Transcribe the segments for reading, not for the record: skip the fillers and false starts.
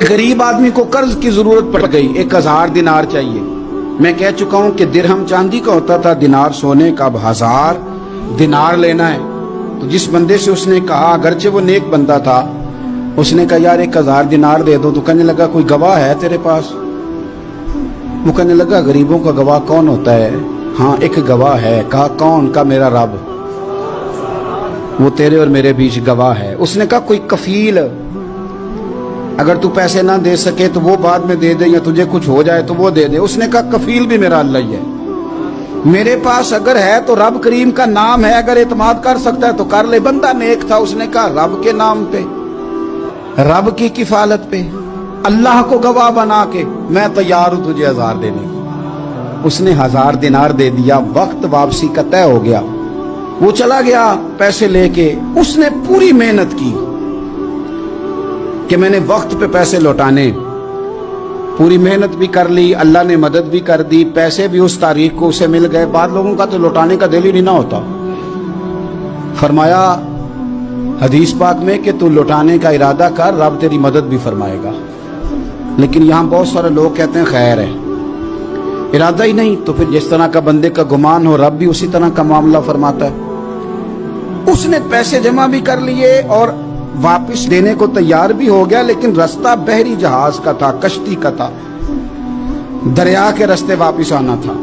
गरीब आदमी को कर्ज की जरूरत पड़ गई, 1000 दिनार चाहिए। मैं कह चुका हूं कि दिरहम चांदी का होता था, दिनार सोने का। अब 1000 दिनार लेना है। तो जिस बंदे से उसने कहा, अगरचे वो नेक बंदा था, उसने कहा यार 1000 दिनार दे दो। तो कहने लगा कोई गवाह है तेरे पास? वो कहने लगा गरीबों का गवाह कौन होता है? हाँ एक गवाह है। कहा कौन? का मेरा रब, वो तेरे और मेरे बीच गवाह है। उसने कहा कोई कफील, अगर तू पैसे ना दे सके तो वो बाद में दे दे, या तुझे कुछ हो जाए तो वो दे दे। उसने कहा कफील भी मेरा अल्लाह ही है। मेरे पास अगर है तो रब करीम का नाम है, अगर एतमाद कर सकता है तो कर ले। बंदा नेक था, उसने कहा रब के नाम पे, रब की किफालत पे, अल्लाह को गवाह बना के मैं तैयार हूं तुझे 1000 देने को। उसने 1000 दिनार दे दिया। वक्त वापसी का तय हो गया। वो चला गया पैसे लेके। उसने पूरी मेहनत की कि मैंने वक्त पे पैसे लौटाने, पूरी मेहनत भी कर ली, अल्लाह ने मदद भी कर दी, पैसे भी उस तारीख को उसे मिल गए। बाद लोगों का तो लौटाने का दिल ही नहीं ना होता। फरमाया हदीस पाक में कि तू लौटाने का इरादा कर, रब तेरी मदद भी फरमाएगा। लेकिन यहाँ बहुत सारे लोग कहते हैं खैर है, इरादा ही नहीं। तो फिर जिस तरह का बंदे का गुमान हो, रब भी उसी तरह का मामला फरमाता है। उसने पैसे जमा भी कर लिए और वापस देने को तैयार भी हो गया, लेकिन रास्ता बहरी जहाज का था, कश्ती का था, दरिया के रास्ते वापस आना था।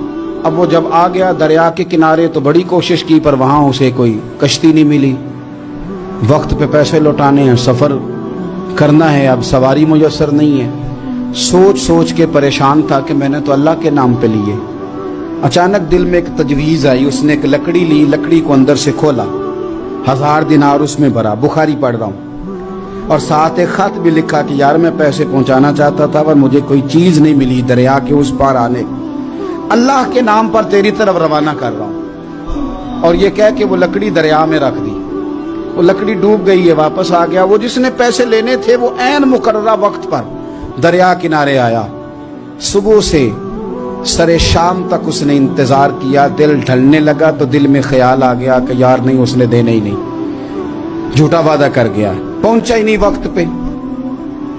अब वो जब आ गया दरिया के किनारे तो बड़ी कोशिश की, पर वहां उसे कोई कश्ती नहीं मिली। वक्त पे पैसे लौटाने हैं, सफर करना है, अब सवारी मुयस्सर नहीं है। सोच सोच के परेशान था कि मैंने तो अल्लाह के नाम पे लिए। अचानक दिल में एक तजवीज आई। उसने एक लकड़ी ली, लकड़ी को अंदर से खोला, 1000 दिनार उसमें भरा। बुखारी पढ़ रहा हूँ, और साथ एक खत भी लिखा कि यार मैं पैसे पहुंचाना चाहता था पर मुझे कोई चीज नहीं मिली दरिया के उस पार आने, अल्लाह के नाम पर तेरी तरफ रवाना कर रहा हूँ। और ये कह के वो लकड़ी दरिया में रख दी। वो लकड़ी डूब गई है, वापस आ गया। वो जिसने पैसे लेने थे वो ऐन मुकर्ररा वक्त पर दरिया किनारे आया। सुबह से सरे शाम तक उसने इंतजार किया। दिल ढलने लगा तो दिल में ख्याल आ गया कि यार नहीं, उसने देने ही नहीं, झूठा वादा कर गया, पहुंचा ही नहीं वक्त पे।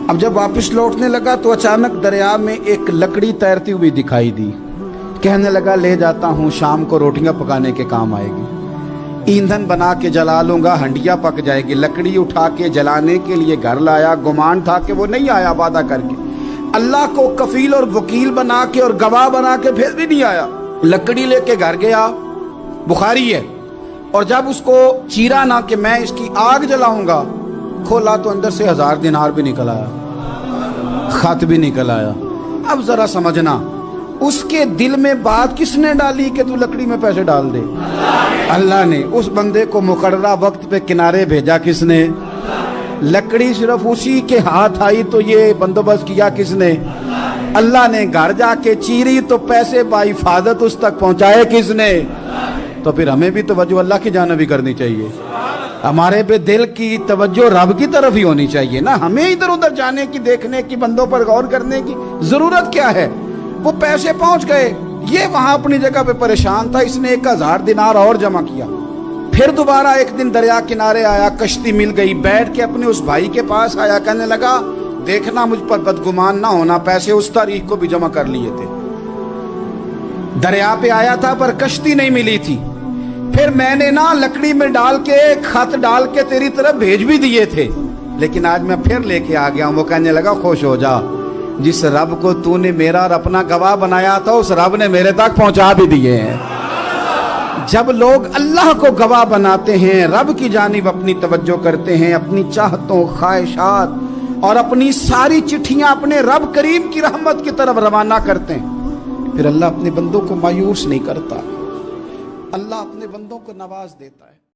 अब जब वापस लौटने लगा तो अचानक दरिया में एक लकड़ी तैरती हुई दिखाई दी। कहने लगा ले जाता हूं, शाम को रोटियां पकाने के काम आएगी, ईंधन बना के जला लूंगा, हंडिया पक जाएगी। लकड़ी उठा के जलाने के लिए घर लाया। गुमान था कि वो नहीं आया वादा करके। अल्लाह को कफील और वकील बना के और गवाह बना के फिर भी नहीं आया। लकड़ी लेके घर गया, बुखारी है, और जब उसको चीरा ना कि मैं इसकी आग जलाऊंगा, खोला तो अंदर से 1000 दिनार भी निकल आया, खत भी निकल आया। अब जरा समझना, उसके दिल में बात किसने डाली कि तू लकड़ी में पैसे डाल दे? अल्लाह ने। उस बंदे को मुकर्ररा वक्त पे किनारे भेजा किसने? लकड़ी सिर्फ उसी के हाथ आई तो ये बंदोबस्त किया किसने? अल्लाह ने। घर जाके चीरी तो पैसे बाहिफाजत उस तक पहुंचाए किसने? तो फिर हमें भी तवज्जो अल्लाह की जानिब भी करनी चाहिए। हमारे पे दिल की तवज्जो रब की तरफ ही होनी चाहिए ना। हमें इधर उधर जाने की, देखने की, बंदों पर गौर करने की जरूरत क्या है? वो पैसे पहुंच गए, ये वहां अपनी जगह पे परेशान था। इसने 1000 दिनार और जमा किया। फिर दोबारा एक दिन दरिया किनारे आया, कश्ती मिल गई, बैठ के अपने उस भाई के पास आया। कहने लगा देखना मुझ पर बदगुमान ना होना, पैसे उस तारीख को भी जमा कर लिए थे। दरिया पे आया था पर कश्ती नहीं मिली थी। फिर मैंने ना लकड़ी में डाल के, खत डाल के तेरी तरफ भेज भी दिए थे, लेकिन आज मैं फिर लेके आ गया हूं। वो कहने लगा खुश हो जा, जिस रब को तूने मेरा और अपना गवाह बनाया था उस रब ने मेरे तक पहुंचा भी दिए हैं। जब लोग अल्लाह को गवाह बनाते हैं, रब की जानिब अपनी तवज्जो करते हैं, अपनी चाहतों, ख्वाहिशात और अपनी सारी चिट्ठियां अपने रब करीम की रहमत की तरफ रवाना करते हैं, फिर अल्लाह अपने बंदों को मायूस नहीं करता। अल्लाह अपने बंदों को नवाज देता है।